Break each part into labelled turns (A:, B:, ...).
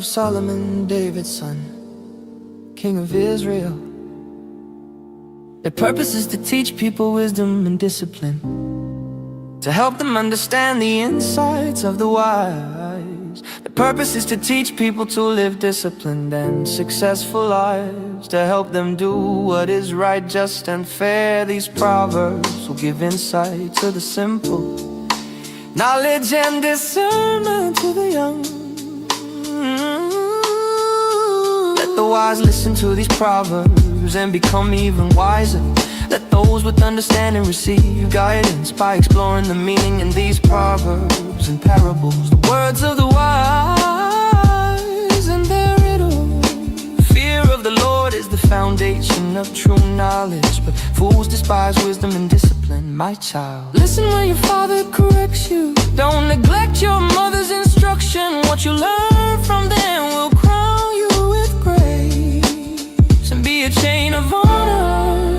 A: of Solomon, David's son, King of Israel. Their purpose is to teach people wisdom and discipline, to help them understand the insights of the wise. The purpose is to teach people to live disciplined and successful lives, to help them do what is right, just and fair. These proverbs will give insight to the simple, knowledge and discernment to the young. Let the wise listen to these proverbs and become even wiser. Let those with understanding receive guidance by exploring the meaning in these proverbs and parables, the words of the wise and their riddles. Fear of the Lord is the foundation of true knowledge, but fools despise wisdom and discipline. My child, listen when your father corrects you. Don't neglect your mother's instruction. What you learn from them will crown you with grace and be a chain of honor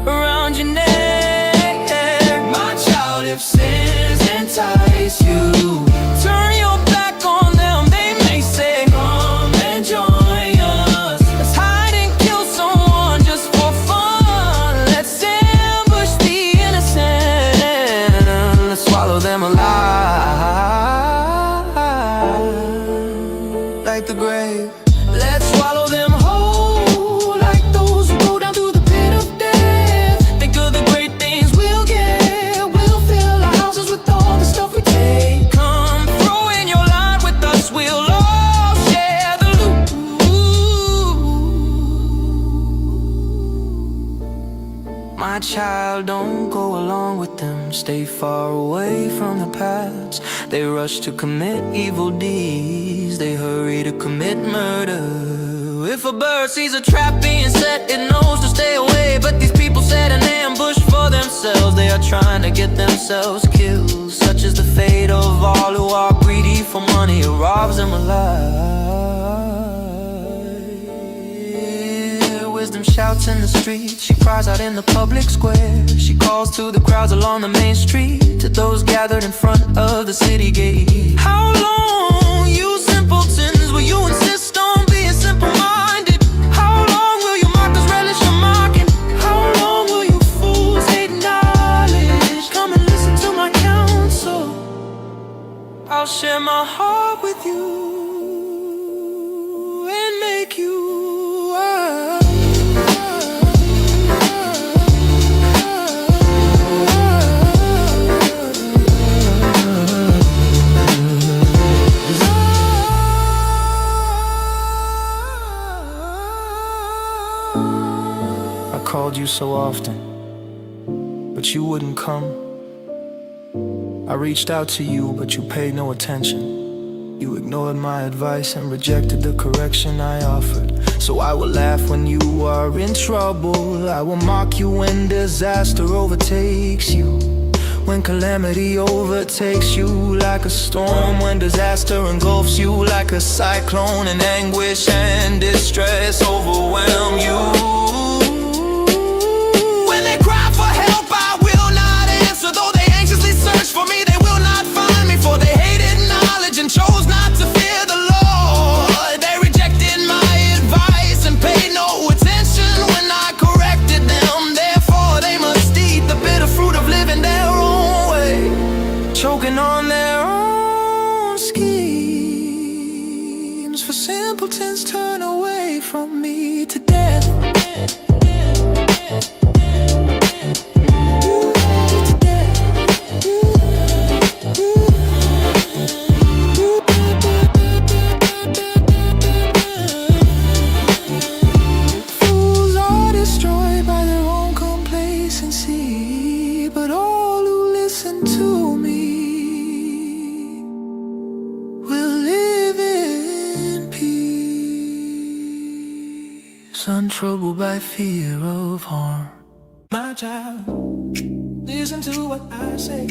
A: around your neck. My child, if sins entice you, turn your back on them. They may say, come and join us. Let's hide and kill someone just for fun. Let's ambush the innocent. Let's swallow them alive like the grave. Let's swallow them whole like those who go down to the pit of death. Think of the great things we'll get. We'll fill our houses with all the stuff we take. Come throw in your lot with us. We'll all share the loot. My child, don't go along with them. Stay far away from the paths. They rush to commit evil deeds. They hurry to commit murder. If a bird sees a trap being set, it knows to stay away. But these people set an ambush for themselves. They are trying to get themselves killed. Such is the fate of all who are greedy for money. It robs them alive. Wisdom shouts in the street. She cries out in the public square. She calls to the crowds along the main street, to those gathered in front of the city gate. How long, you simpletons, will you insist on being simple-minded? How long will you mockers relish your mocking? How long will you fools hate knowledge? Come and listen to my counsel. I'll share my heart with you and make you wise. I called you so often, but you wouldn't come. I reached out to you, but you paid no attention. You ignored my advice and rejected the correction I offered. So I will laugh when you are in trouble. I will mock you when disaster overtakes you, when calamity overtakes you like a storm, when disaster engulfs you like a cyclone, and anguish and distress overwhelm you. When they cry for help, I will not answer. Though they anxiously search for me, they will not find me. For they hated knowledge and chose not to fear the Lord. They rejected my advice and paid no attention when I corrected them. Therefore they must eat the bitter fruit of living their own way, choking on their own schemes. For simpletons turn away from me to death. Fools are destroyed by their own complacency, but all who listen to me will live in peace, untroubled by fear of harm. My child, listen to what I say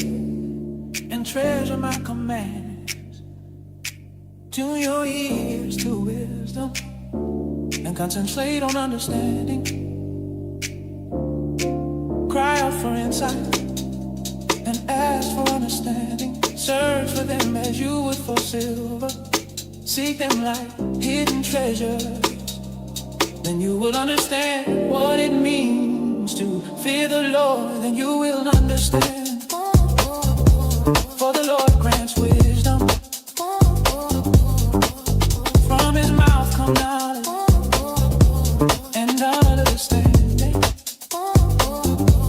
A: and treasure my commands. Tune your ears to wisdom and concentrate on understanding. Cry out for insight and ask for understanding. Search for them as you would for silver. Seek them like hidden treasures. Then you will understand what it means to fear the Lord. Then you will understand. For the Lord grants wisdom. From his mouth come knowledge and understanding.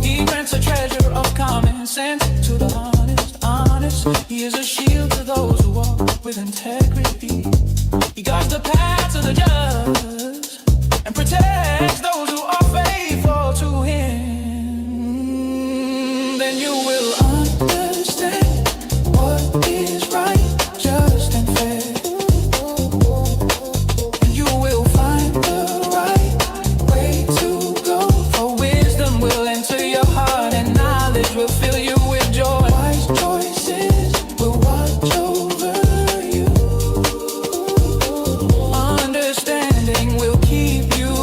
A: He grants a treasure of common sense to the honest. He is a shield to those who walk with integrity. He guards the paths of the just and protects those who are faithful to him. Then you will understand what is right, just and fair. And you will find the right way to go. For wisdom will enter your heart, and knowledge will fill you with joy. Wise choices will watch over you. Understanding will keep you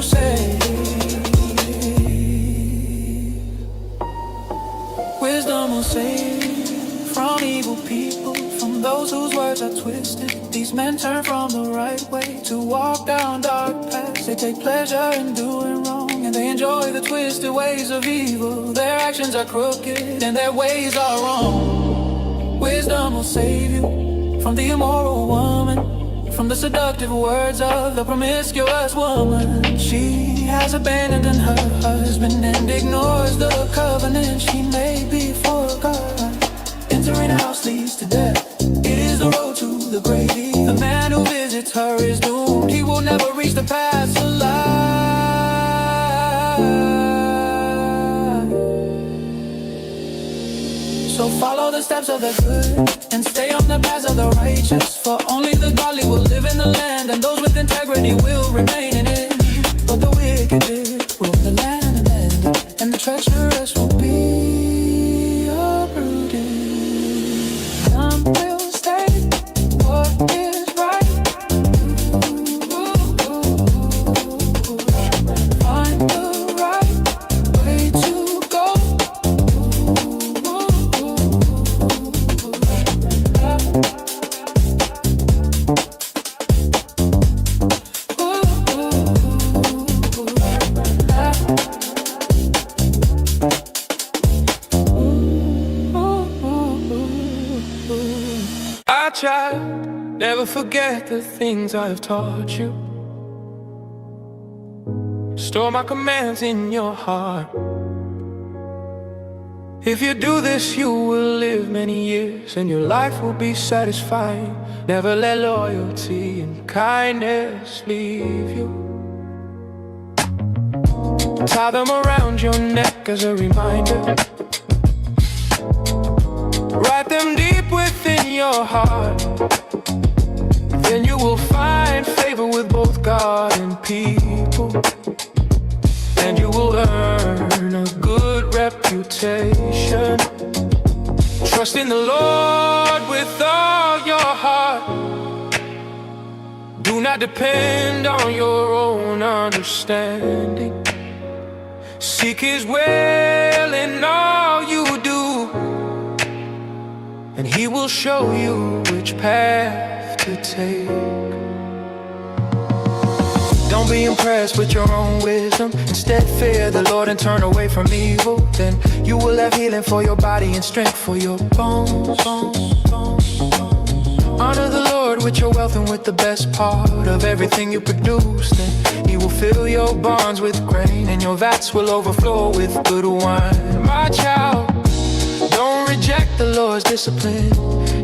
A: safe. Wisdom will save from evil people, from those whose words are twisted. These men turn from the right way to walk down dark paths. They take pleasure in doing wrong, and they enjoy the twisted ways of evil. Their actions are crooked and their ways are wrong. Wisdom will save you from the immoral woman, from the seductive words of the promiscuous woman. She has abandoned her husband and ignores the covenant she made before God. Entering a house leads to death. It is the road to the grave. The man who visits her is doomed. He will never reach the path to life. So follow the steps of the good and stay on the paths of the righteous. For only the godly will live in the land, and those with integrity will remain in it. But the wicked will the land and the treacherous will be uprooted. Some will stay what is right. Find the right way to go. I try, never forget the things I have taught you. Store my commands in your heart. If you do this, you will live many years, and your life will be satisfying. Never let loyalty and kindness leave you. Tie them around your neck as a reminder. Write them deep within your heart. Then you will find favor with both God and people, and you will earn a good reputation. Trust in the Lord with all your heart. Do not depend on your own understanding. Seek his will in all you do, and he will show you which path to take. Don't be impressed with your own wisdom. Instead, fear the Lord and turn away from evil. Then you will have healing for your body and strength for your bones. Honor the Lord with your wealth and with the best part of everything you produce. Then he will fill your barns with grain, and your vats will overflow with good wine. My child, don't reject the Lord's discipline,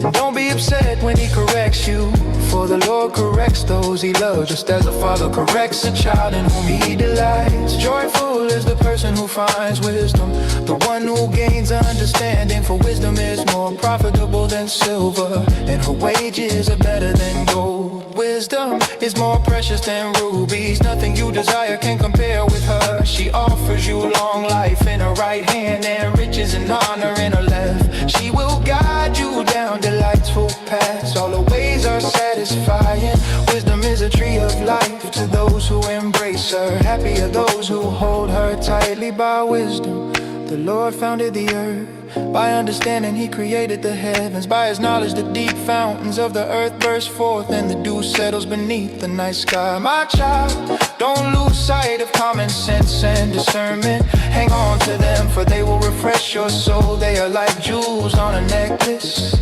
A: and don't be upset when he corrects you. For the Lord corrects those he loves, just as a father corrects a child in whom he delights. Joyful is the person who finds wisdom, the one who gains understanding. For wisdom is more profitable than silver, and her wages are better than gold. Wisdom is more precious than rubies. Nothing you desire can compare with her. She offers you long life in her right hand, and riches and honor in her left. She will guide you down delightful paths. All her ways are satisfying. Wisdom is a tree of life to those who embrace her. Happy are those who hold her tightly by wisdom. The Lord founded the earth. By understanding he created the heavens. By his knowledge the deep fountains of the earth burst forth, and the dew settles beneath the night sky. My child, don't lose sight of common sense and discernment. Hang on to them, for they will refresh your soul. They are like jewels on a necklace.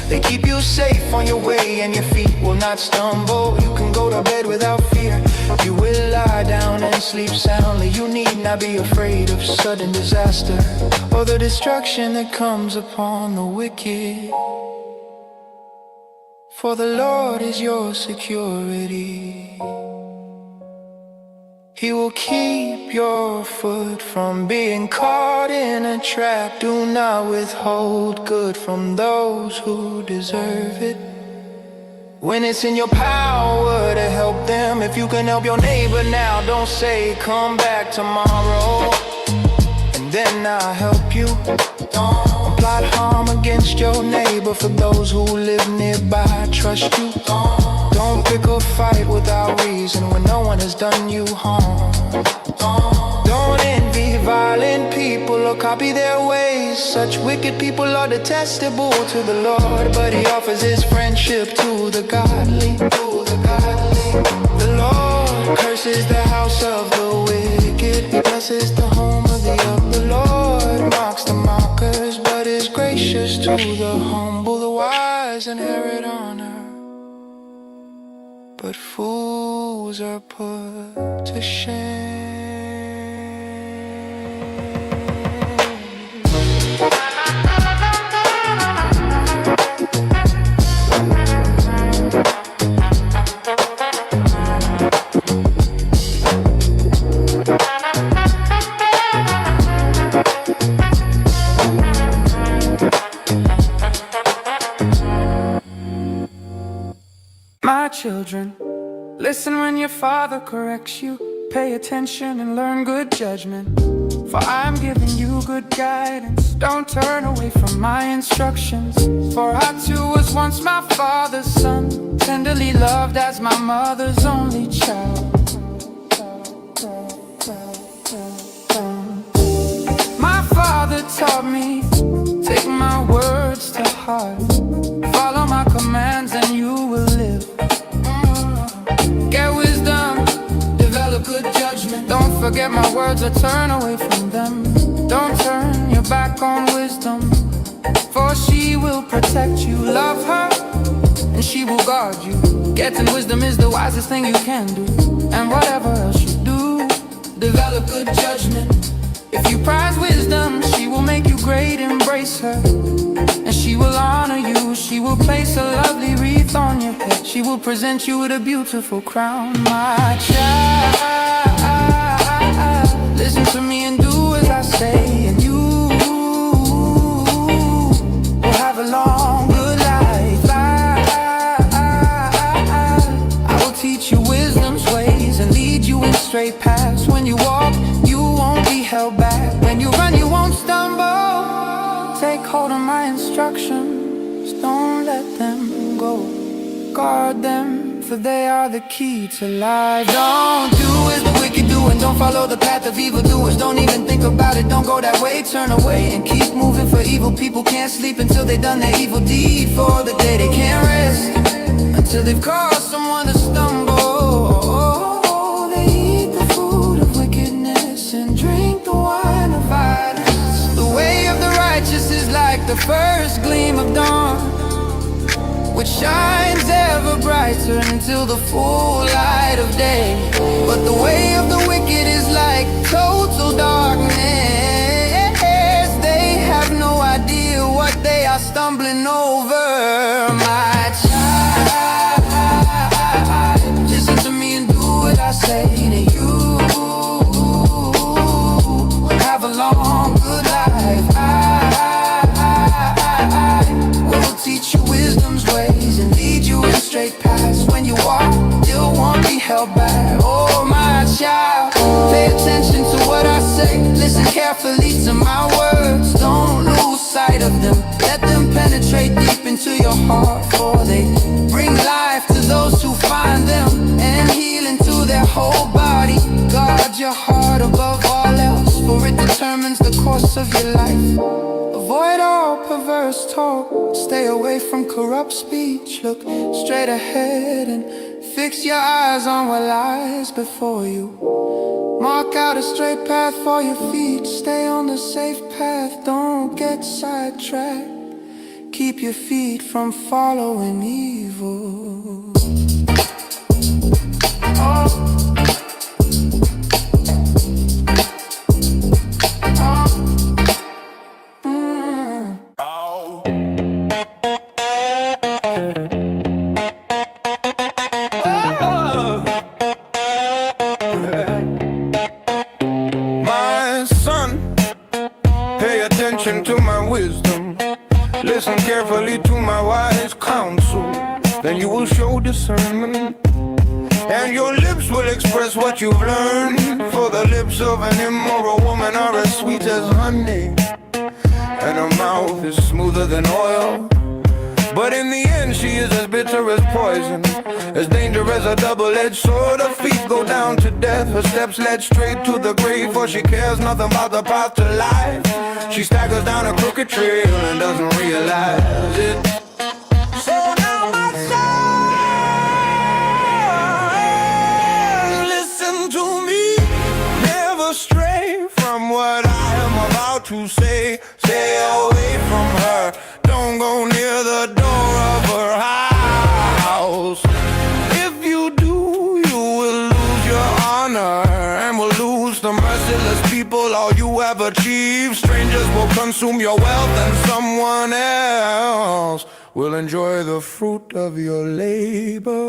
A: They keep you safe on your way, and your feet will not stumble. You can go to bed without fear. You will lie down and sleep soundly. You need not be afraid of sudden disaster or the destruction that comes upon the wicked. For the Lord is your security. He will keep your foot from being caught in a trap. Do not withhold good from those who deserve it. When it's in your power to help them, if you can help your neighbor now, don't say come back tomorrow and then I'll help you. Don't plot harm against your neighbor. For those who live nearby, trust you. Don't pick a fight without reason when no one has done you harm. Don't envy violent people or copy their ways. Such wicked people are detestable to the Lord, but he offers his friendship to the godly. The Lord curses the house of the wicked. He blesses the home of the young. The Lord mocks the mockers, but is gracious to the humble. The wise inherit honor, but fools are put to shame. My children, listen when your father corrects you. Pay attention and learn good judgment, for I'm giving you good guidance. Don't turn away from my instructions, for I too was once my father's son, tenderly loved as my mother's only child. My father taught me, take my words to heart. Follow my commands and you will live. Get wisdom, develop good judgment. Don't forget my words or turn away from them. Don't turn your back on wisdom, for she will protect you. Love her and she will guard you. Getting wisdom is the wisest thing you can do. And whatever else you do, develop good judgment. If you prize wisdom, she will make you great. Embrace her and she will honor you. She will place a lovely wreath on your head. She will present you with a beautiful crown. My child, listen to me and do as I say, and you will have a long, good life. I will teach you wisdom's ways and lead you in straight paths. When you walk, you won't be held back. When you run, you won't stumble. Take hold of my instructions, don't let them go. Guard them, for they are the key to life. Don't do as the wicked do, and don't follow the path of evildoers. Don't even think about it, don't go that way. Turn away and keep moving, for evil people can't sleep until they've done their evil deed. For the day they can't rest until they've caused someone to stumble. They eat the food of wickedness and drink the wine of violence. The way of the righteous is like the first gleam of dawn, which shines ever brighter until the full light of day. But the way of the wicked is like total darkness. They have no idea what they are stumbling over. My child, listen to me and do what I say, and you will have a long, good life. I will teach you wisdom's ways and lead you in straight paths. When you walk, you won't be held back. Oh, my child, pay attention to what I say. Listen carefully to my words. Don't lose sight of them. Let them penetrate deep into your heart, for they bring life to those who find them, and healing to their whole body. Guard your heart above all else, for it determines the course course of your life. Avoid all perverse talk, stay away from corrupt speech. Look straight ahead and fix your eyes on what lies before you. Mark out a straight path for your feet, stay on the safe path, don't get sidetracked. Keep your feet from following evil.
B: My son, pay attention to my wisdom. Listen carefully to my wise counsel. Then you will show discernment, and your lips will express what you've learned. For the lips of an immoral woman are as sweet as honey, and her mouth is smoother than oil. But in the end she is as bitter as poison, as dangerous as a double-edged sword. Her feet go down to death, her steps lead straight to the grave. For she cares nothing about the path to life. She staggers down a crooked trail and doesn't realize it. So now my son, listen to me. Never stray from what I am about to say. Stay away from her, don't go near the door of her house. If you do, you will lose your honor, and will lose the merciless people all you have achieved. Strangers will consume your wealth, and someone else will enjoy the fruit of your labor.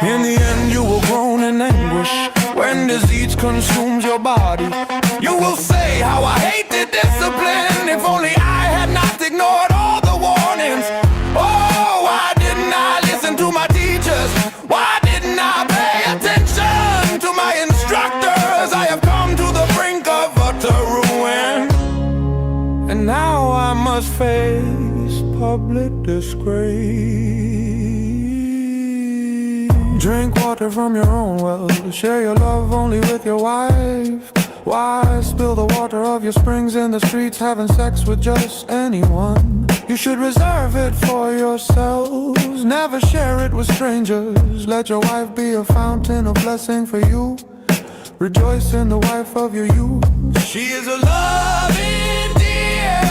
B: In the end you will groan in anguish when disease consumes your body. You will say, how I hate the discipline. If only I had not ignored all the warnings. Oh, why didn't I listen to my teachers? Why didn't I pay attention to my instructors? I have come to the brink of utter ruin, and now I must face public disgrace. Drink water from your own well, share your love only with your wife. Why spill the water of your springs in the streets, having sex with just anyone? You should reserve it for yourselves, never share it with strangers. Let your wife be a fountain of blessing for you. Rejoice in the wife of your youth. She is a loving dear,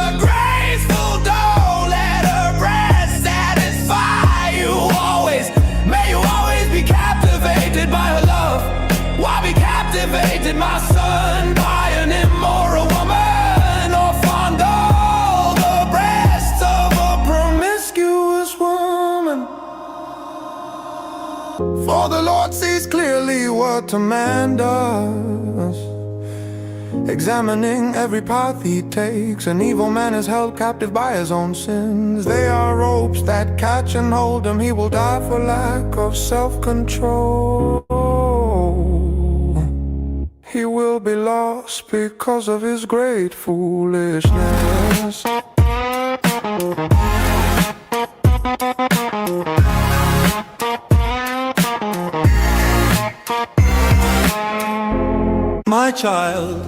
B: a graceful doe. Let her breast satisfy you always. May you always be captivated by her love. Why be captivated, my son, by an immoral woman, or fondle the breasts of a promiscuous woman? For the Lord sees clearly what a man does, examining every path he takes. An evil man is held captive by his own sins. They are ropes that catch and hold him. He will die for lack of self-control. He will be lost because of his great foolishness.
C: My child,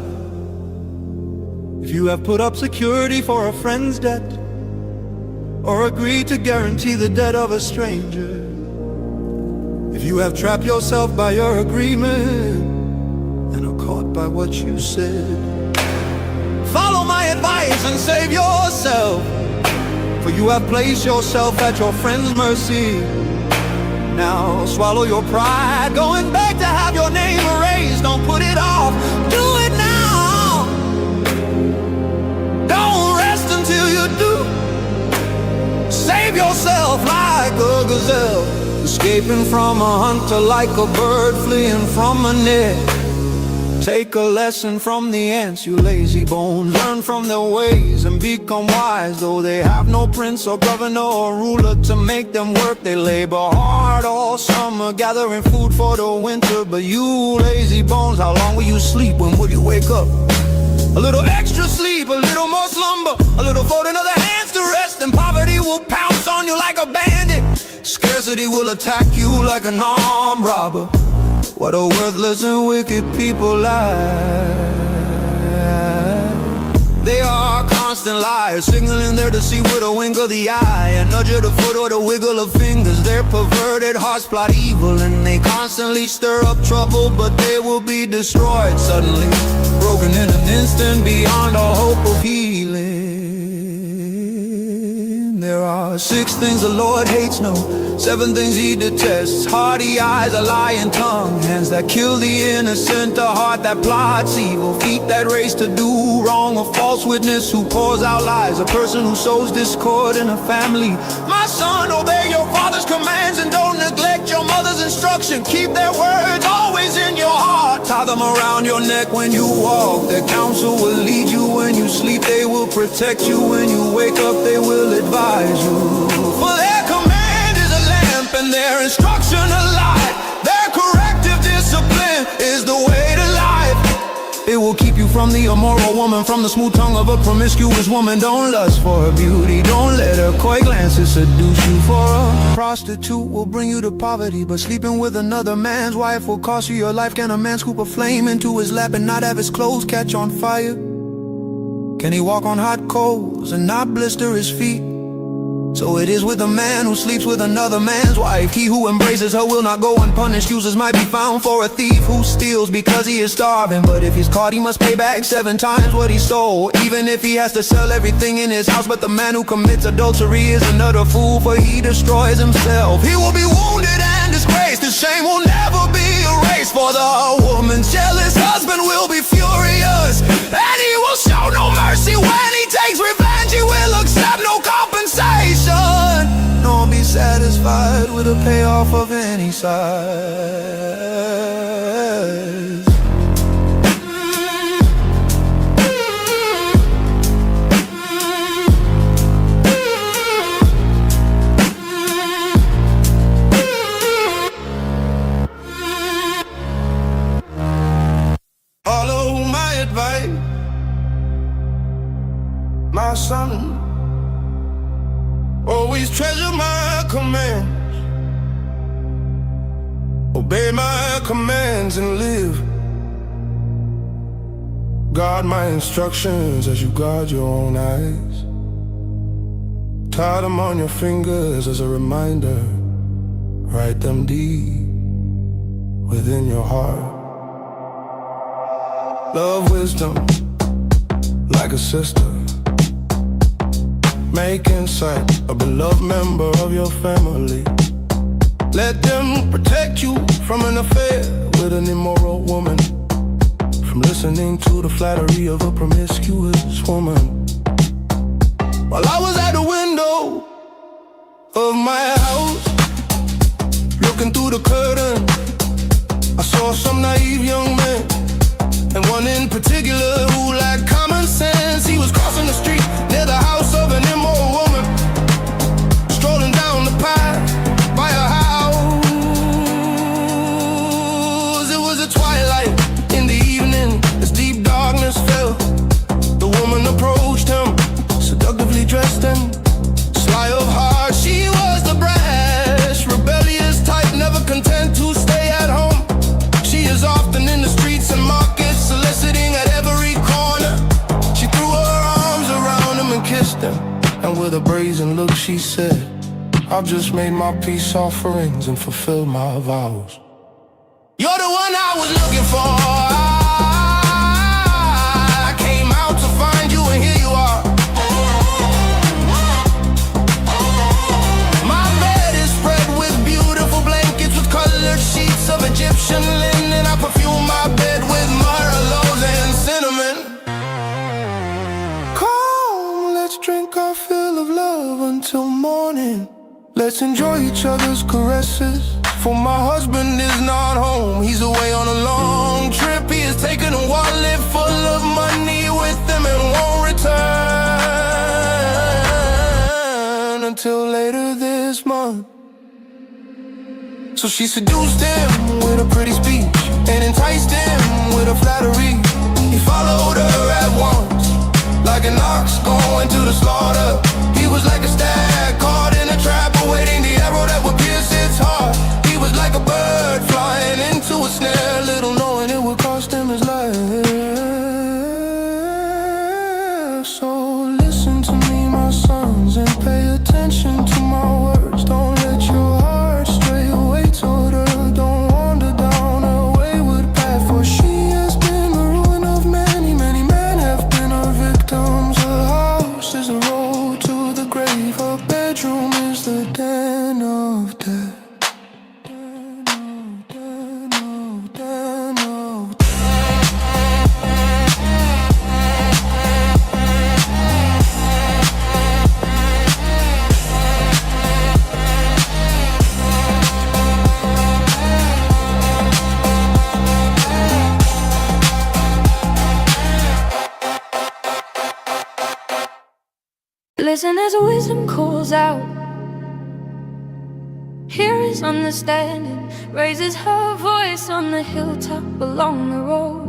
C: if you have put up security for a friend's debt, or agreed to guarantee the debt of a stranger, if you have trapped yourself by your agreement and are caught by what you said, follow my advice and save yourself, for you have placed yourself at your friend's mercy. Now swallow your pride, go and beg to have your name erased. Don't put it off, do it now. Don't rest until you do. Save yourself like a gazelle, escaping from a hunter, like a bird fleeing from a net. Take a lesson from the ants, you lazy bones. Learn from their ways and become wise. Though they have no prince or governor or ruler to make them work, they labor hard all summer, gathering food for the winter. But you lazy bones, how long will you sleep? When will you wake up? A little extra sleep, a little more slumber, a little folding of the hands to rest, and poverty will pounce on on you like a bandit. Scarcity will attack you like an armed robber. What a worthless and wicked people lie. They are constant liars, signaling their deceit with a wink of the eye, a nudge of the foot or the wiggle of fingers. Their perverted hearts plot evil, and they constantly stir up trouble, but they will be destroyed suddenly, broken in an instant beyond all hope of healing. There are 6 things the Lord hates, no, 7 things he detests: haughty eyes, a lying tongue, hands that kill the innocent, a heart that plots evil, feet that race to do wrong, a false witness who pours out lies, a person who sows discord in a family. My son, obey your father's commands and don't neglect your mother's instruction. Keep their words always in your heart, tie them around your neck when you walk. Their counsel will lead you when you sleep, they will protect you when you wake up, they will advise you. For their command is a lamp and their instruction a light. Their corrective discipline is the way to life. It will keep you from the immoral woman, from the smooth tongue of a promiscuous woman. Don't lust for her beauty, don't let her coy glances seduce you. For a prostitute will bring you to poverty, but sleeping with another man's wife will cost you your life. Can a man scoop a flame into his lap and not have his clothes catch on fire? Can he walk on hot coals and not blister his feet? So it is with a man who sleeps with another man's wife. He who embraces her will not go unpunished. Excuses might be found for a thief who steals because he is starving, but if he's caught he must pay back 7 times what he stole, even if he has to sell everything in his house. But the man who commits adultery is another fool, for he destroys himself. He will be wounded and disgraced, his shame will never be erased. For the woman's jealous husband will be furious, and he will show no mercy when he takes revenge. He will accept no compensation, nor be satisfied with a payoff of any size. Follow my advice, my son. Always treasure my commands, obey my commands and live. Guard my instructions as you guard your own eyes. Tie them on your fingers as a reminder. Write them deep within your heart. Love wisdom like a sister. Make insight a beloved member of your family. Let them protect you from an affair with an immoral woman, from listening to the flattery of a promiscuous woman. While I was at the window of my house, looking through the curtain, I saw some naive young men, and one in particular who lacked common sense. He was crossing the street near the house of an immoral woman, strolling down the path by her house. It was a twilight in the evening as deep darkness fell. The woman approached him, seductively dressed and sly of heart. She was the brash, rebellious type, never content to stay at home. She is often in the streets and markets, soliciting at every corner. She threw her arms around him and kissed him, and with a brazen look she said, I've just made my peace offerings and fulfilled my vows. You're the one I was looking for. I came out to find you and here you are. My bed is spread with beautiful blankets with colored sheets of Egyptian linen. I perfume my bed with myrrh, aloes, and cinnamon. Come, let's drink our fill of love until morning. Let's enjoy each other's caresses, for my husband is not home. He's away on a long trip. He has taken a wallet full of money with him and won't return until later this month. So she seduced him with a pretty speech and enticed him with a flattery. He followed her at once, like an ox going to the slaughter. He was like a stag caught in a trap.
A: Listen as wisdom calls out. Here is understanding, raises her voice on the hilltop along the road.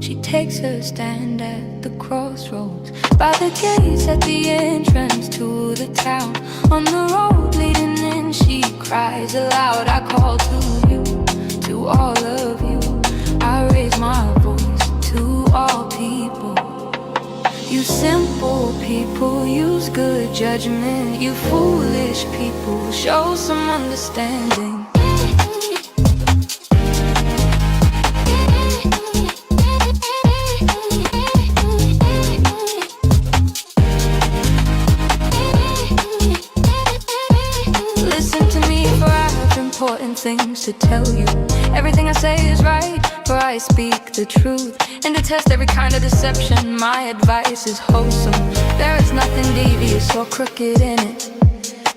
A: She takes her stand at the crossroads, by the gates at the entrance to the town. On the road leading in, she cries aloud, I call to you, to all of you. I raise my voice to all people. You simple people, use good judgment. You foolish people, show some understanding. Listen to me, for I have important things to tell you. Everything I say is right, for I speak the truth. And detest every kind of deception, my advice is wholesome. There is nothing devious or crooked in it.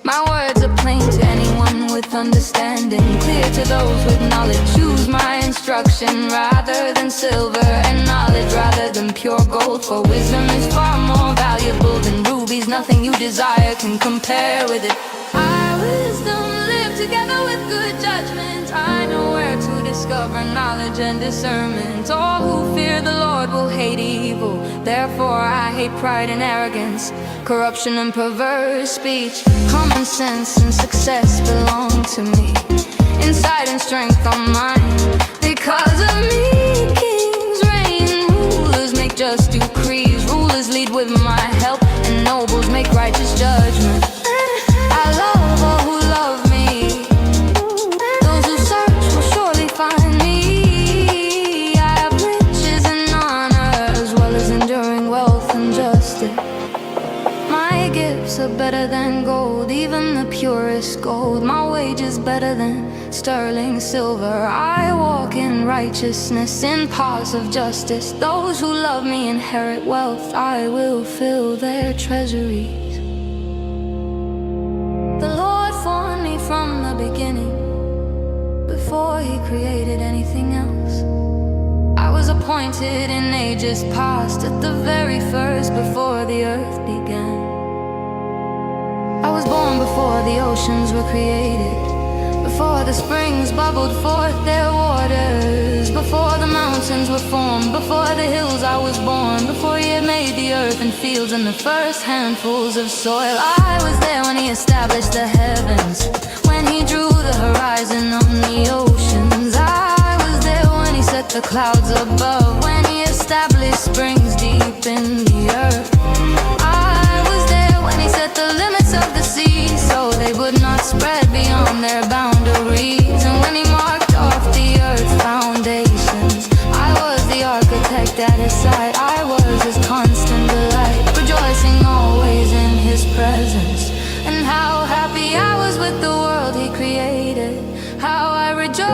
A: My words are plain to anyone with understanding, clear to those with knowledge. Choose my instruction rather than silver, and knowledge rather than pure gold. For wisdom is far more valuable than rubies. Nothing you desire can compare with it. Our wisdom live together with good judgment. I know where to discover knowledge and discernment. All who fear the Lord will hate evil. Therefore I hate pride and arrogance, corruption and perverse speech. Common sense and success belong to me. Insight and strength are mine. Because of me, kings reign, rulers make just decrees. Rulers lead with my help, and nobles make righteous judgment. I love all who love me. Those who search will surely find me. I have riches and honor, as well as enduring wealth and justice. My gifts are better than gold, even the purest gold. My wage is better than sterling silver. I walk in righteousness, in paths of justice. Those who love me inherit wealth. I will fill their treasuries. The Lord formed me from the beginning, before He created anything else. I was appointed in ages past, at the very first, before the earth began. I was born before the oceans were created, before the springs bubbled forth their waters, before the mountains were formed, before the hills I was born, before He had made the earth and fields and the first handfuls of soil. I was there when He established the heavens, when He drew the horizon on the oceans. I was there when He set the clouds above, when He established springs deep in the earth. I was there when He set the limits of the sea, so they would not spread beyond their boundaries. And when He marked off the earth's foundations, I was the architect at His side. I was His constant delight, rejoicing always in His presence. And how happy I was with the world He created, how I rejoiced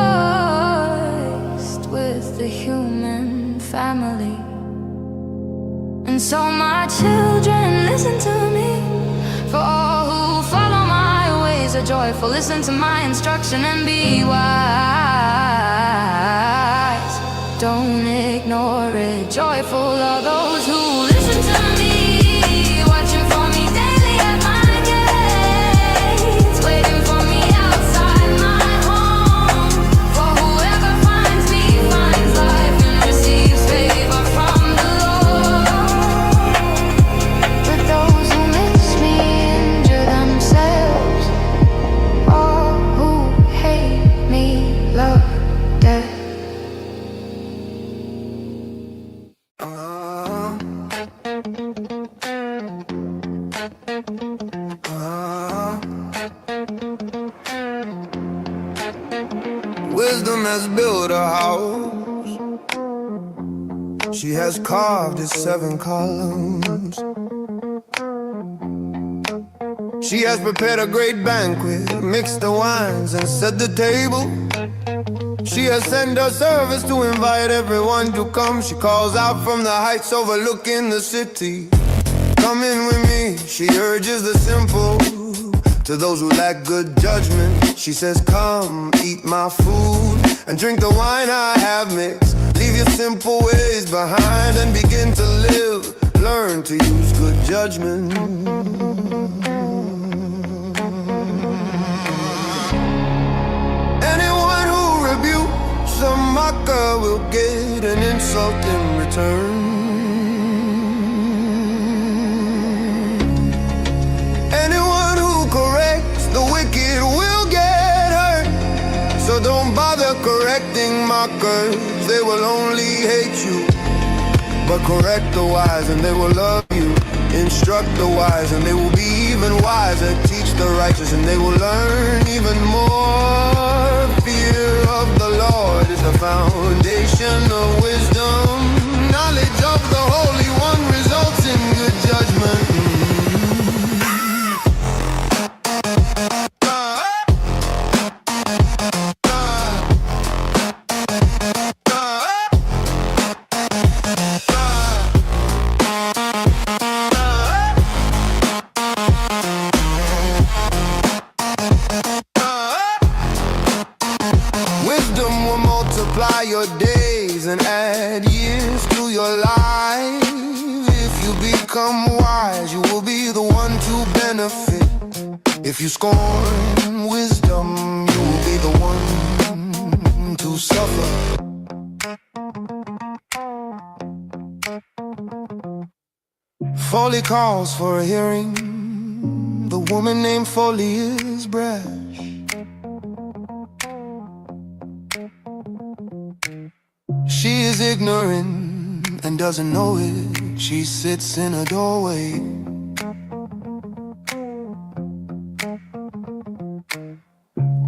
A: with the human family. And so my children, listen to me, for all who follow my ways are joyful. Listen to my instruction and be wise. Don't ignore it. Joyful are those who listen to me, watching for me daily at my gates, waiting for me outside my home. For whoever finds me finds life and receives favor from the Lord. But those who miss me injure themselves. All who hate me love death.
B: Wisdom has built a house. She has carved its 7 columns. She has prepared a great banquet, mixed the wines and set the table. She has sent her servants to invite everyone to come. She calls out from the heights overlooking the city. Come in with me, she urges the simple. To those who lack good judgment, she says, come, eat my food and drink the wine I have mixed. Leave your simple ways behind and begin to live.
D: learn to use good judgment. Anyone who rebukes a mocker will get an insult in return. Anyone who corrects the wicked will get hurt. So don't bother correcting mockers, they will only hate you. But correct the wise and they will love you. Instruct the wise and they will be even wiser. Teach the righteous and they will learn even more. Fear of the Lord is the foundation of wisdom. Knowledge of the Holy One results in good judgment. Wisdom will multiply your days and add years to your life. If you become wise, you will be the one to benefit. If you scorn wisdom, you will be the one to suffer. Folly calls for a hearing. The woman named Folly is brash. She is ignorant and doesn't know it. She sits in a doorway.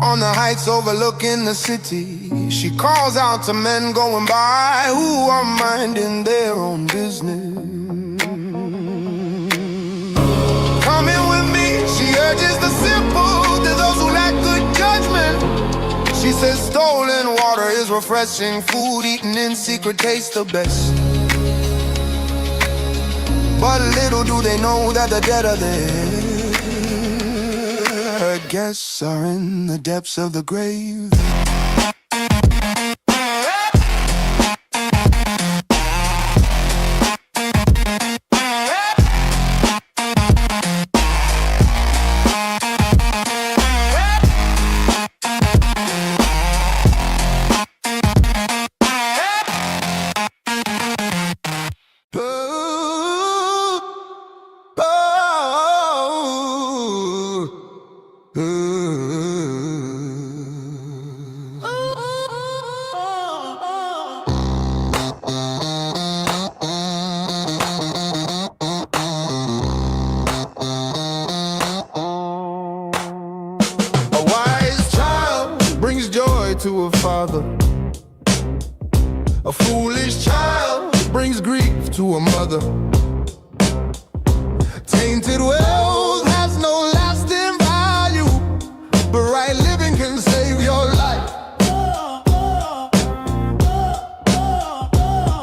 D: On the heights overlooking the city, she calls out to men going by who are minding their own business. Come in with me, she urges the simple to those who lack good judgment. She says stolen water is refreshing, food eaten in secret tastes the best. But little do they know that the dead are there. Her guests are in the depths of the grave. To a father, a foolish child brings grief to a mother. Tainted wealth has no lasting value, but right living can save your life.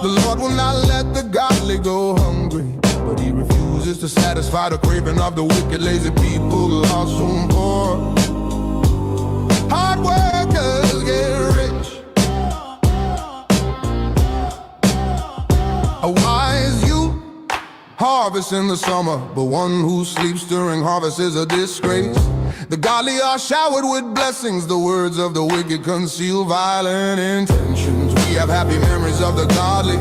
D: The Lord will not let the godly go hungry, but He refuses to satisfy the craving of the wicked. Lazy people are soon poor. Hard workers get rich. A wise youth harvests in the summer, but one who sleeps during harvest is a disgrace. The godly are showered with blessings, the words of the wicked conceal violent intentions. We have happy memories of the godly,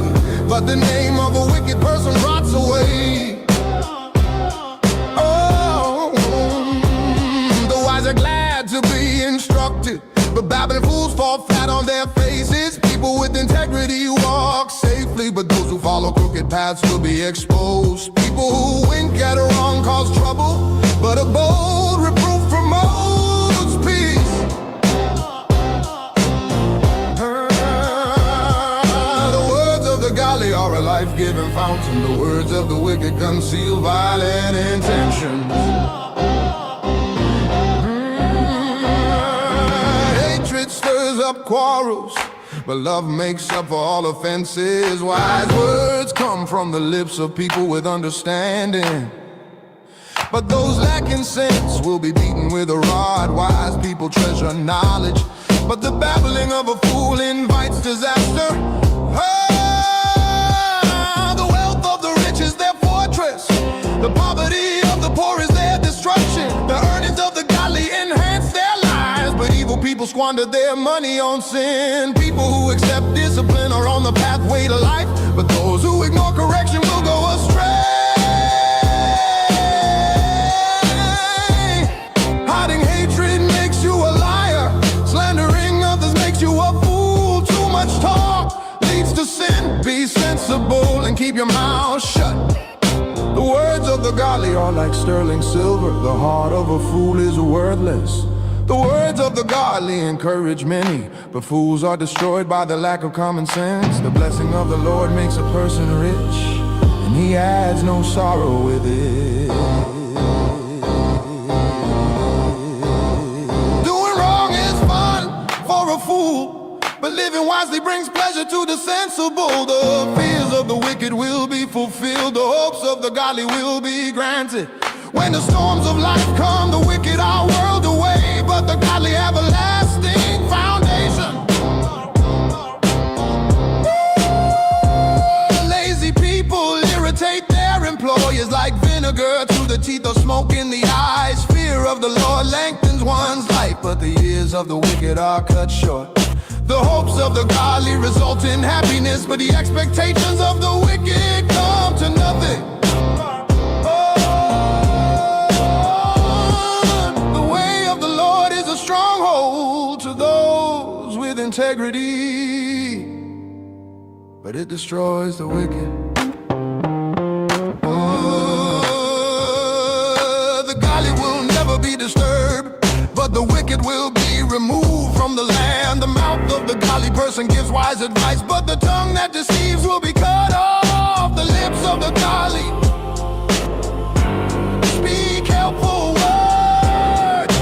D: but the name of a wicked person rots away. Oh, the wise are glad to be instructed, but babbling fools fall flat on their faces. People with integrity walk safely, but those who follow crooked paths will be exposed. People who wink at a wrong cause trouble, but a bold reproof promotes peace. The words of the godly are a life-giving fountain. The words of the wicked conceal violent intentions. Stirs up quarrels, but love makes up for all offenses. Wise words come from the lips of people with understanding, but those lacking sense will be beaten with a rod. Wise people treasure knowledge, but the babbling of a fool invites disaster. The wealth of the rich is therefore squander their money on sin. People who accept discipline are on the pathway to life, but those who ignore correction will go astray. Hiding hatred makes you a liar. Slandering others makes you a fool. Too much talk leads to sin. Be sensible and keep your mouth shut. The words of the godly are like sterling silver. The heart of a fool is worthless. The words of the godly encourage many, but fools are destroyed by the lack of common sense. The blessing of the Lord makes a person rich, and he adds no sorrow with it. Doing wrong is fun for a fool, but living wisely brings pleasure to the sensible. The fears of the wicked will be fulfilled. The hopes of the godly will be granted. When the storms of life come, the wicked are whirled away, but the godly have a lasting foundation. Lazy people irritate their employers like vinegar to the teeth or smoke in the eyes. Fear of the Lord lengthens one's life, but the years of the wicked are cut short. The hopes of the godly result in happiness, but the expectations of the wicked come to nothing. Stronghold to those with integrity, but it destroys the wicked. The godly will never be disturbed, but the wicked will be removed from the land. The mouth of the godly person gives wise advice, but the tongue that deceives will be cut off. The lips of the godly speak helpful words,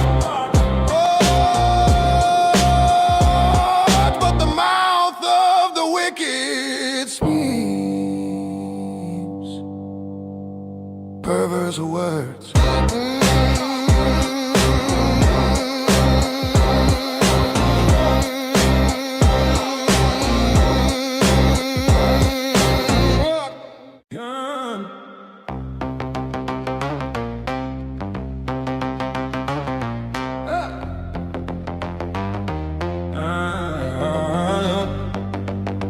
D: perverse words.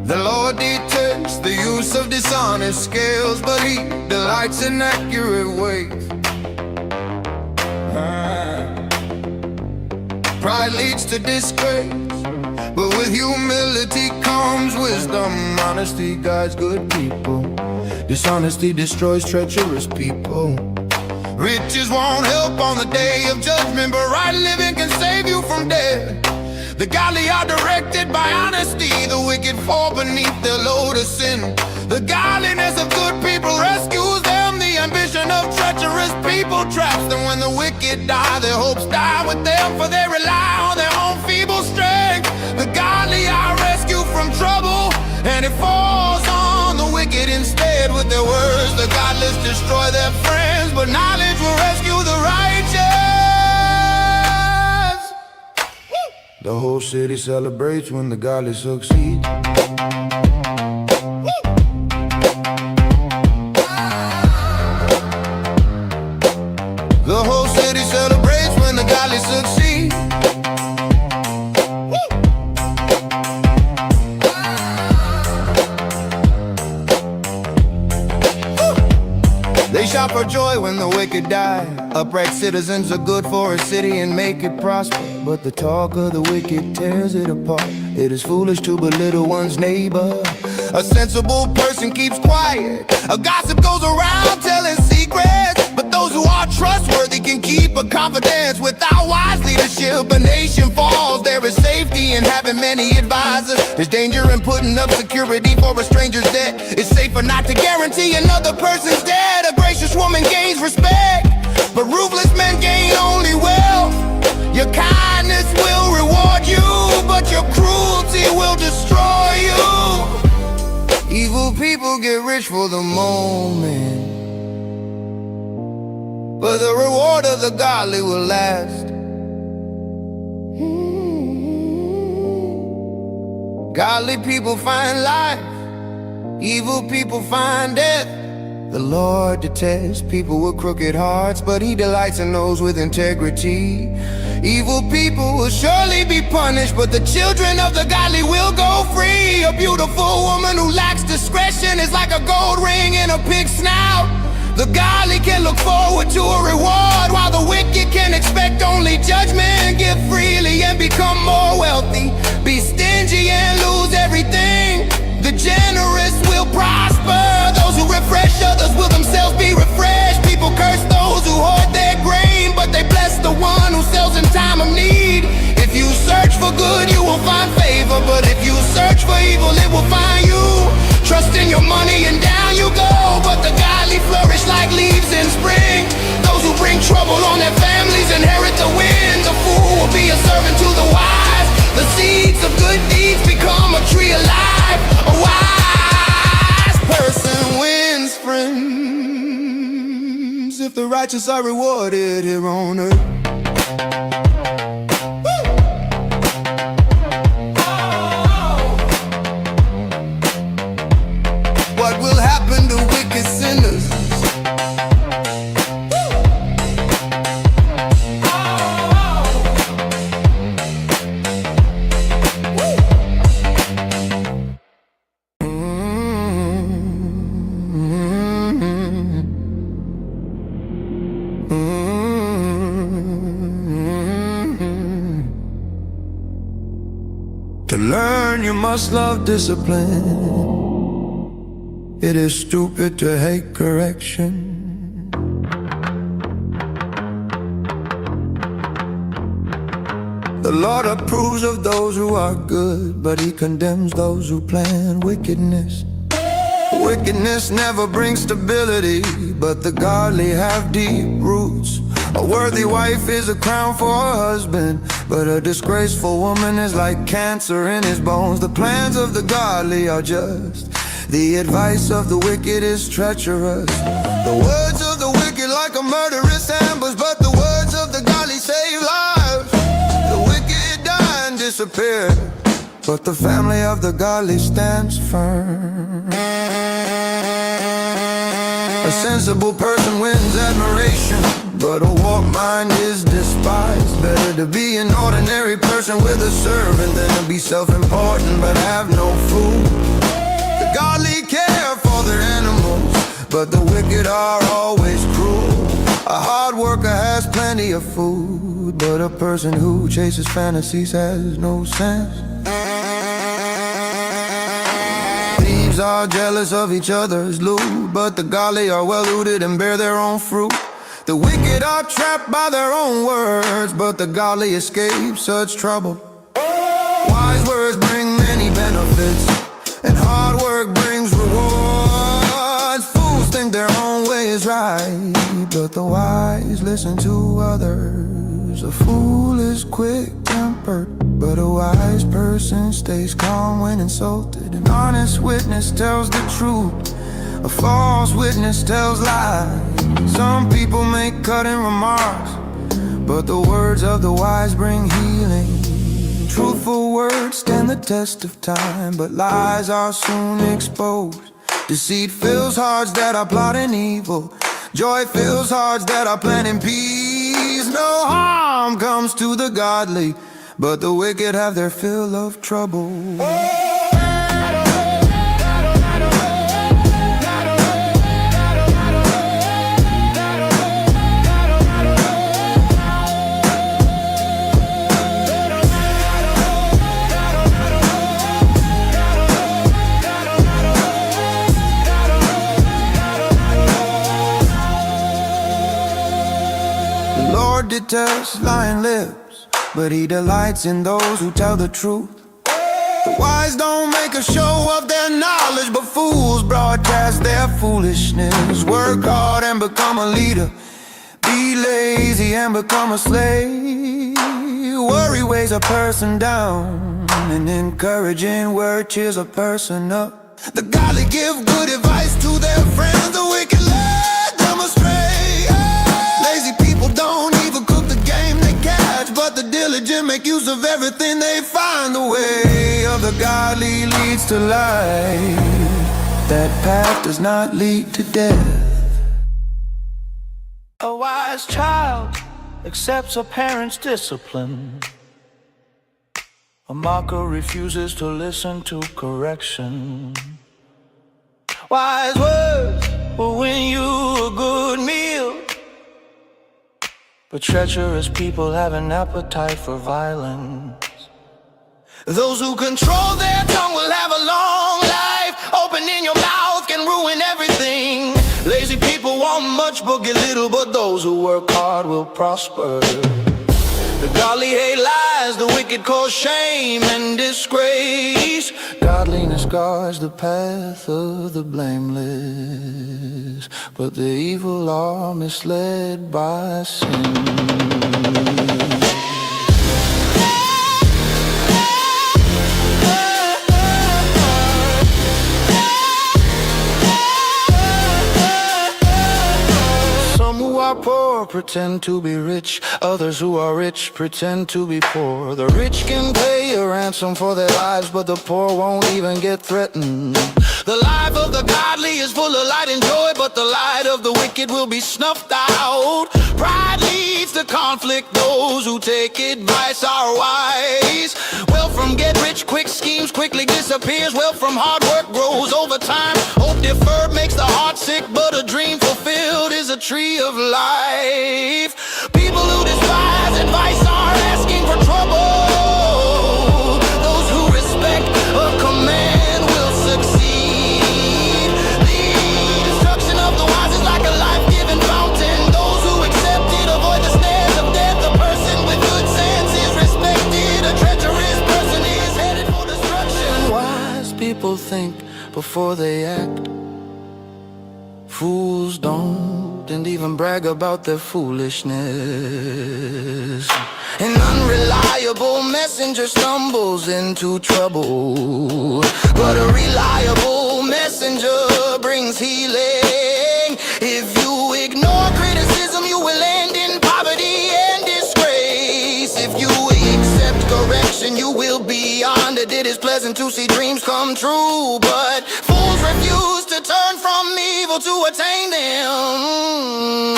D: The Lord detests the use of dishonest scales, but he delights in accurate weights. Pride leads to disgrace, but with humility comes wisdom. Honesty guides good people. Dishonesty destroys treacherous people. Riches won't help on the day of judgment, but right living can save you from death. The godly are directed by honesty. The wicked fall beneath their load of sin. The godliness of good people rescues them. The ambition of treacherous people traps them. When the wicked die, their hopes die with them, for they rely on their own feeble strength. The godly are rescued from trouble, and it falls on the wicked instead. With their words, the godless destroy their friends, but knowledge will rescue the righteous. The whole city celebrates when the godly succeed. The whole city celebrates when the godly succeed. They shout for joy when the wicked die. Upright citizens are good for a city and make it prosper, but the talk of the wicked tears it apart. It is foolish to belittle one's neighbor. A sensible person keeps quiet. A gossip goes around telling secrets, but those who are trustworthy can keep a confidence. Without wise leadership, a nation falls. There is safety in having many advisors. There's danger in putting up security for a stranger's debt. It's safer not to guarantee another person's debt. A gracious woman gains respect, but ruthless men gain only wealth. Your kindness will reward you, but your cruelty will destroy you. Evil people get rich for the moment, but the reward of the godly will last. Godly people find life, evil people find death. The Lord detests people with crooked hearts, but He delights in those with integrity. Evil people will surely be punished, but the children of the godly will go free. A beautiful woman who lacks discretion is like a gold ring in a pig's snout. The godly can look forward to a reward, while the wicked can expect only judgment. Give freely and become more wealthy. Be stingy and lose everything. The generous will prosper. Those who refresh others will themselves be refreshed. People curse those who hoard their grain, but they bless the one who sells in time of need. If you search for good, you will find favor, but if you search for evil, it will find you. Trust in your money and down you go, but the godly flourish like leaves in spring. Those who bring trouble on their families inherit the wind. The fool will be a servant to the wise. The seeds of good deeds become a tree alive. A wise person wins friends if the righteous are rewarded here on earth. What will happen to wicked sinners? To learn, you must love discipline. It is stupid to hate correction. The Lord approves of those who are good, but He condemns those who plan wickedness. Wickedness never brings stability, but the godly have deep roots. A worthy wife is a crown for her husband, but a disgraceful woman is like cancer in his bones. The plans of the godly are just, the advice of the wicked is treacherous. The words of the wicked like a murderous ambush, but the words of the godly save lives. The wicked die and disappear, but the family of the godly stands firm. A sensible person wins admiration, but a warped mind is despised. Better to be an ordinary person with a servant than to be self-important but have no food. The godly care for their animals, but the wicked are always cruel. A hard worker has plenty of food, but a person who chases fantasies has no sense. Thieves are jealous of each other's loot, but the godly are well-rooted and bear their own fruit. The wicked are trapped by their own words, but the godly escape such trouble. Wise words bring many benefits, and hard work brings rewards. Fools think their own way is right, but the wise listen to others. A fool is quick-tempered, but a wise person stays calm when insulted. An honest witness tells the truth, a false witness tells lies. Some people make cutting remarks, but the words of the wise bring healing. Truthful words stand the test of time, but lies are soon exposed. Deceit fills hearts that are plotting evil. Joy fills hearts that are planning peace. No harm comes to the godly, but the wicked have their fill of trouble. The Lord detests lying lips, but He delights in those who tell the truth. The wise don't make a show of their knowledge, but fools broadcast their foolishness. Work hard and become a leader, be lazy and become a slave. Worry weighs a person down, and encouraging word cheers a person up. The godly give good advice to their friends, the wicked lead them astray. Lazy people don't even cook the game they catch, but the diligent make use of everything they find. The way of the godly leads to life, that path does not lead to death.
A: A wise child accepts a parent's discipline. A mocker refuses to listen to correction. Wise words will win you a good meal, but treacherous people have an appetite for violence. Those who control their tongue will have a long life. Opening your mouth can ruin everything. Lazy people want much but get little, but those who work hard will prosper. The godly hate lies, the wicked cause shame and disgrace. Godliness guards the path of the blameless, but the evil are misled by sin. Poor pretend to be rich, others who are rich pretend to be poor. The rich can pay a ransom for their lives, but the poor won't even get threatened. The life of the godly is full of light and joy, but the light of the wicked will be snuffed out. Pride leads to conflict, those who take advice are wise. Wealth from get rich quick schemes quickly disappears. Wealth from hard work grows over time. Hope deferred makes the heart sick, but a dream fulfilled is a tree of life. People who despise advice are asking for trouble. Those who respect a command will succeed. The destruction of the wise is like a life-giving fountain. Those who accept it avoid the snares of death. A person with good sense is respected. A treacherous person is headed for destruction. Wise people think before they act. Fools don't, and even brag about their foolishness. An unreliable messenger stumbles into trouble, but a reliable messenger brings healing. If you ignore criticism, you will end in poverty and disgrace. If you accept correction, you will be honored. It is pleasant to see dreams come true, but fools refuse to turn from evil to attain them.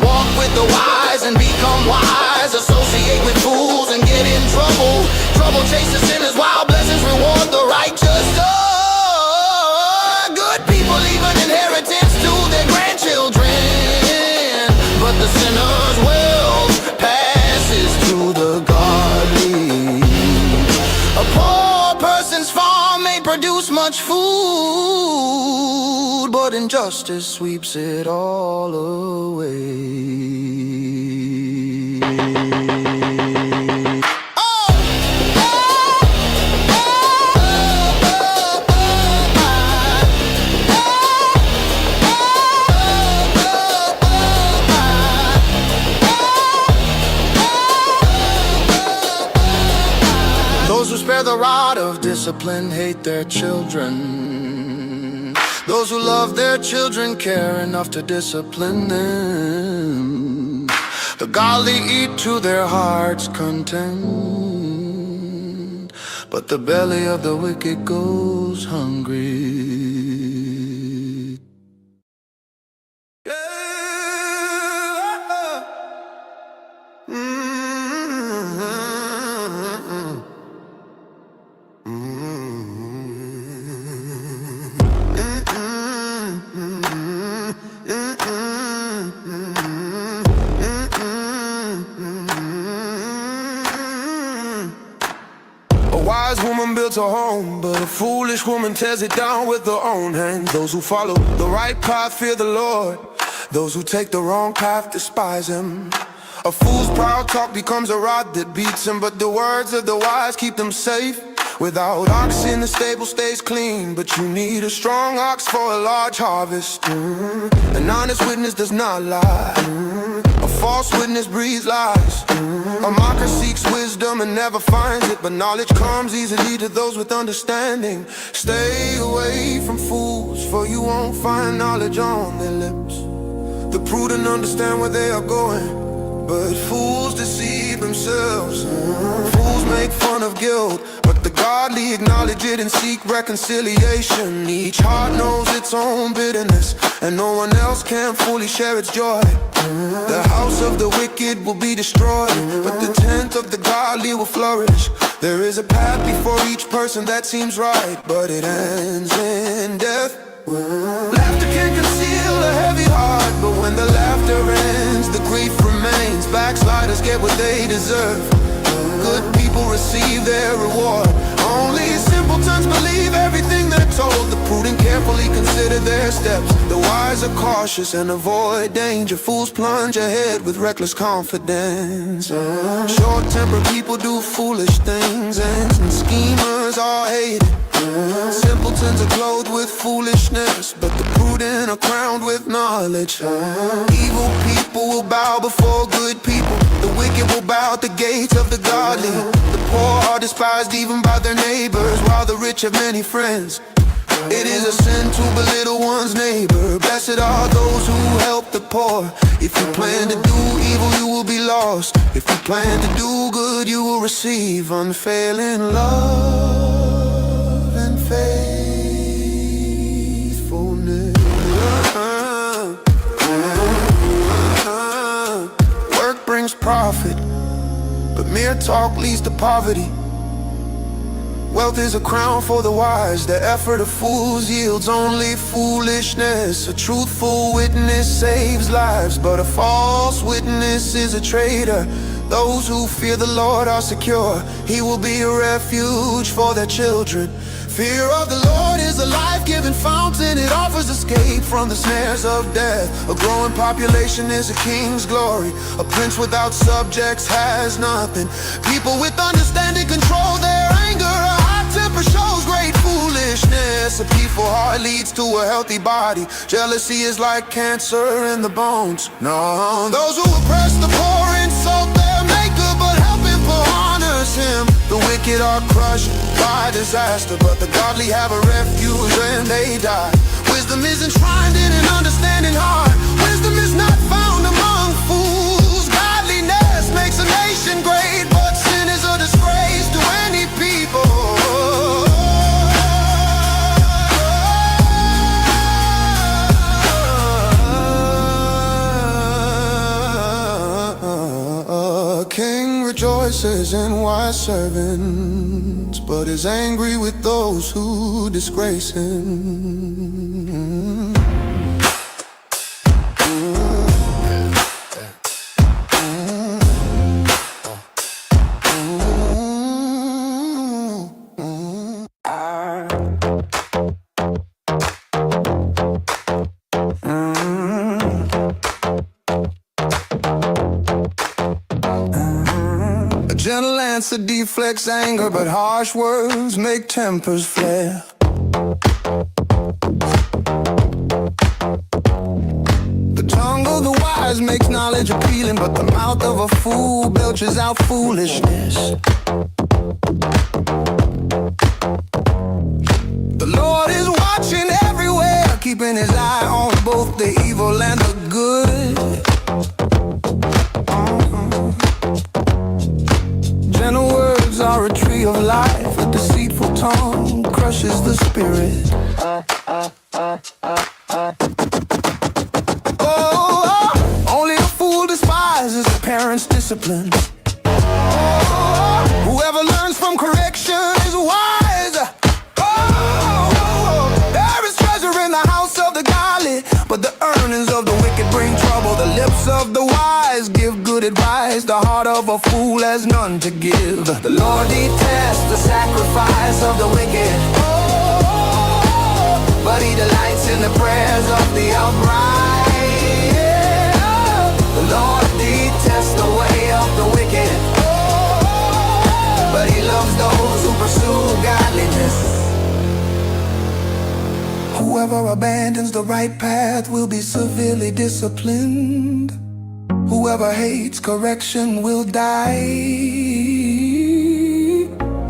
A: Walk with the wise and become wise. Associate with fools and get in trouble. Trouble chases sinners while blessings reward the righteous. Good people leave an inheritance to their grandchildren, but the sinner's wealth passes to the godly. A poor person's farm may produce much food, but injustice sweeps it all away. Those who spare the rod of discipline hate their children. Those who love their children care enough to discipline them. The godly eat to their heart's content, but the belly of the wicked goes hungry.
B: A wise woman builds a home, but a foolish woman tears it down with her own hands. Those who follow the right path fear the Lord. Those who take the wrong path despise him. A fool's proud talk becomes a rod that beats him, but the words of the wise keep them safe. Without oxen, the stable stays clean, but you need a strong ox for a large harvest. An honest witness does not lie. A false witness breathes lies. A mocker seeks wisdom and never finds it, but knowledge comes easily to those with understanding. Stay away from fools, for you won't find knowledge on their lips. The prudent understand where they are going, but fools deceive themselves. Fools make fun of guilt, but
D: the godly acknowledge it and seek reconciliation. Each heart knows its own bitterness, and no one else can fully share its joy. The house of the wicked will be destroyed, but the tent of the godly will flourish. There is a path before each person that seems right, but it ends in death. Laughter can conceal a heavy heart, but when the laughter ends, the grief remains. Backsliders get what they deserve. Good people receive their reward. Only simpletons believe everything they're told. The prudent carefully consider their steps. The wise are cautious and avoid danger. Fools plunge ahead with reckless confidence. Short-tempered people do foolish things, and schemers are hated. Simpletons are clothed with foolishness, but the prudent are crowned with knowledge. Evil people will bow before good people. The wicked will bow at the gates of the godly. The poor are despised even by their neighbors, while the rich have many friends. It is a sin to belittle one's neighbor. Blessed are those who help the poor. If you plan to do evil, you will be lost. If you plan to do good, you will receive unfailing love and faithfulness. Work brings profit, but mere talk leads to poverty. Wealth is a crown for the wise. The effort of fools yields only foolishness. A truthful witness saves lives, but a false witness is a traitor. Those who fear the Lord are secure. He will be a refuge for their children. Fear of the Lord is a life-giving fountain. It offers escape from the snares of death. A growing population is a king's glory. A prince without subjects has nothing. People with understanding control their anger. A hot temper shows great foolishness. A peaceful heart leads to a healthy body. Jealousy is like cancer in the bones. No, those who oppress the poor insult their maker, but helping poor honors him. The wicked are crushed by disaster, but the godly have a refuge when they die. Wisdom is enshrined in an understanding heart. Wisdom is not found among fools. Godliness makes a nation great, but sin is a disgrace to any people. A king rejoices in wise servants, but is angry with those who disgrace him. A gentle answer deflects anger, but harsh words make tempers flare. The tongue of the wise makes knowledge appealing, but the mouth of a fool belches out foolishness. The Lord is watching everywhere, keeping his eye on both the evil and the good. Gentle words are a tree of life. A deceitful tongue crushes the spirit. Only a fool despises a parent's discipline. Whoever learns from correction is wise. There is treasure in the house of the godly, but the earnings of the wicked bring trouble. The lips of the wise give good advice. The heart of a fool has none to give. The Lord detests the sacrifice of the wicked, but he delights in the prayers of the upright. The Lord detests the way of the wicked, but he loves those who pursue godliness. Whoever abandons the right path will be severely disciplined. Whoever hates correction will die.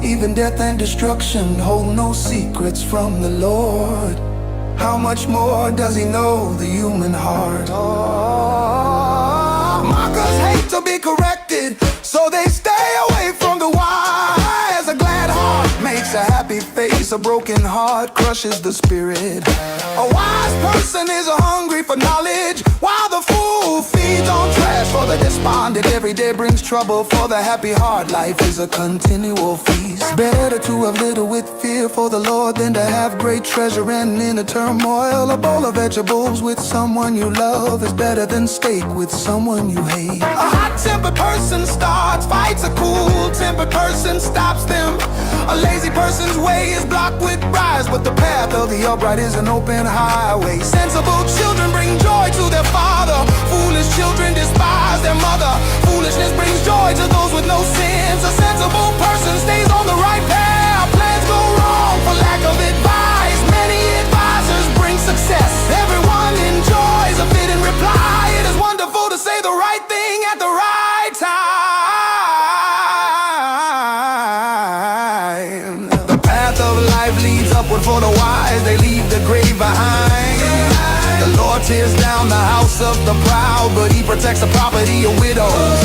D: Even death and destruction hold no secrets from the Lord. How much more does he know the human heart? Mockers hate to be corrected, so they stay away from the wise. A glad heart may
B: a broken heart crushes the spirit. A wise person is hungry for knowledge, while the fool feeds on trash. For the despondent, every day brings trouble. For the happy heart, life is a continual feast. Better to have little with fear for the Lord than to have great treasure and in a turmoil. A bowl of vegetables with someone you love is better than steak with someone you hate. A hot-tempered person starts fights, a cool-tempered person stops them. A lazy person's way is blocked with bribes, but the path of the upright is an open highway. Sensible children bring joy to their father, foolish children despise their mother. Foolishness brings joy to those with no sins. A sensible person stays on the right path. Plans go wrong for lack of advice. Many advisors bring success. Everyone enjoys a fitting reply. It is wonderful to say the right thing at the right time. The path of life leads upward for the wise. They leave the grave behind. The Lord tears down the house of the proud, but He protects the property of widows.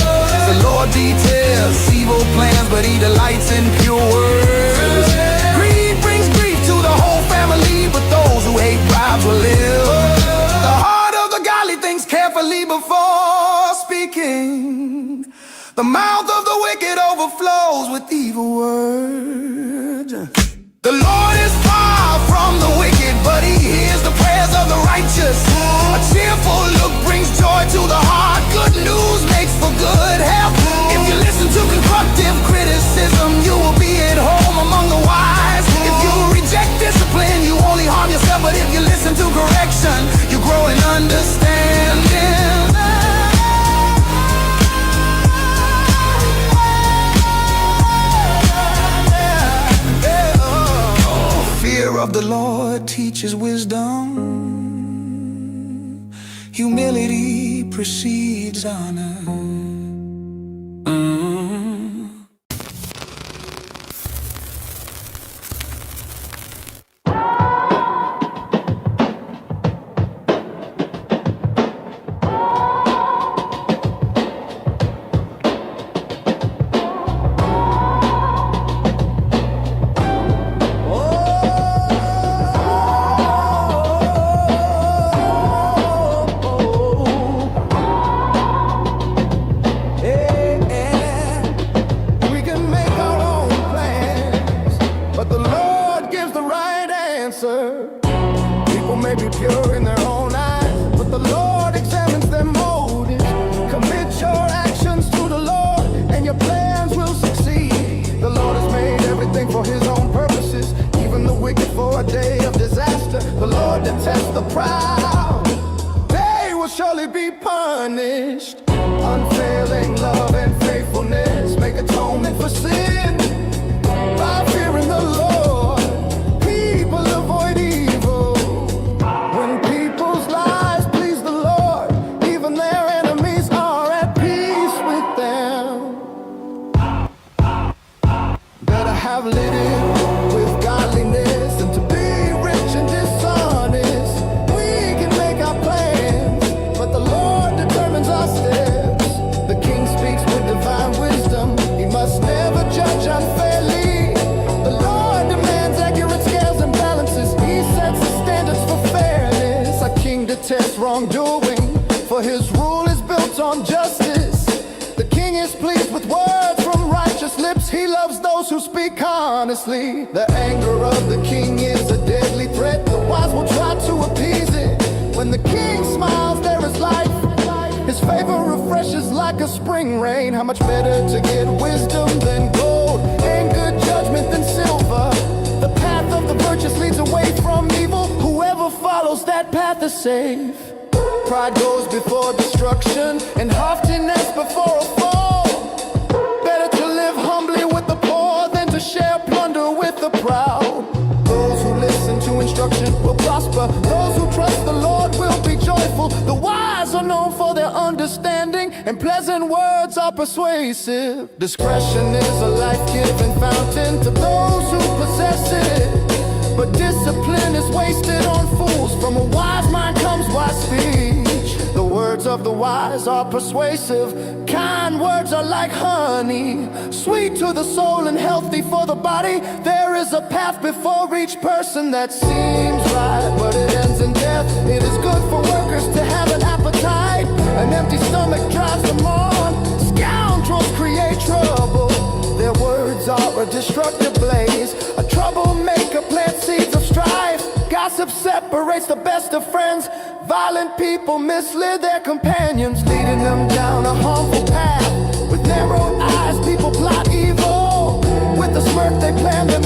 B: The Lord details evil plans, but He delights in pure words. Greed brings grief to the whole family, but those who hate bribes will live. The heart of the godly thinks carefully before speaking. The mouth of the wicked overflows with evil words. The Lord is far from the wicked, but He hears the prayers of the righteous. A cheerful look brings joy to the heart. Good news makes for good health. If you listen to constructive criticism, you will be at home among the wise. If you reject discipline, you only harm yourself. But if you listen to correction, you grow in understanding. Fear of the Lord teaches wisdom. Humility precedes honor. People may be pure in their own eyes, but the Lord examines their motives. Commit your actions to the Lord, and your plans will succeed. The Lord has made everything for His own purposes, even the wicked for a day of disaster. The Lord detests the proud. They will surely be punished. Unfailing love and faithfulness make atonement for sin. By fearing the Lord, avoid evil. When people's lives please the Lord, even their enemies are at peace with them. Better have lived with godliness than to be rich and dishonest. We can make our plans, but the Lord determines our steps. The King speaks with divine wisdom. He must never judge unfairly. The Lord demands accurate scales and balances. He sets the standards for fairness. A king detests wrongdoing, for his rule is built on justice. The king is pleased with words from righteous lips. He loves those who speak honestly. The anger of the king is a deadly threat. The wise will try to appease it. When the king smiles, there is life. His favor refreshes like a spring rain. How much better to get wisdom than gold, and good judgment than silver. The path of the virtuous leads away from evil. Whoever follows that path is safe. Pride goes before destruction, and haughtiness before a fall. Better to live humbly with the poor than to share plunder with the proud. Those who listen to instruction will prosper. Those who trust the Lord will be joyful. The wise are known for their understanding, and pleasant words are persuasive. Discretion is a life-giving fountain to those who possess it, but discipline is wasted on fools. From a wise mind comes wise speech. The word
D: words of the wise are persuasive. Kind words are like honey, sweet to the soul and healthy for the body. There is a path before each person that seems right, but it ends in death. It is good for workers to have an appetite. An empty stomach drives them on. Scoundrels create trouble. Their words are a destructive blaze. A troublemaker plants seeds of strife. Gossip separates the best of friends. Violent people mislead their companions, leading them down a harmful path. With narrow eyes, people plot evil. With a smirk, they plan their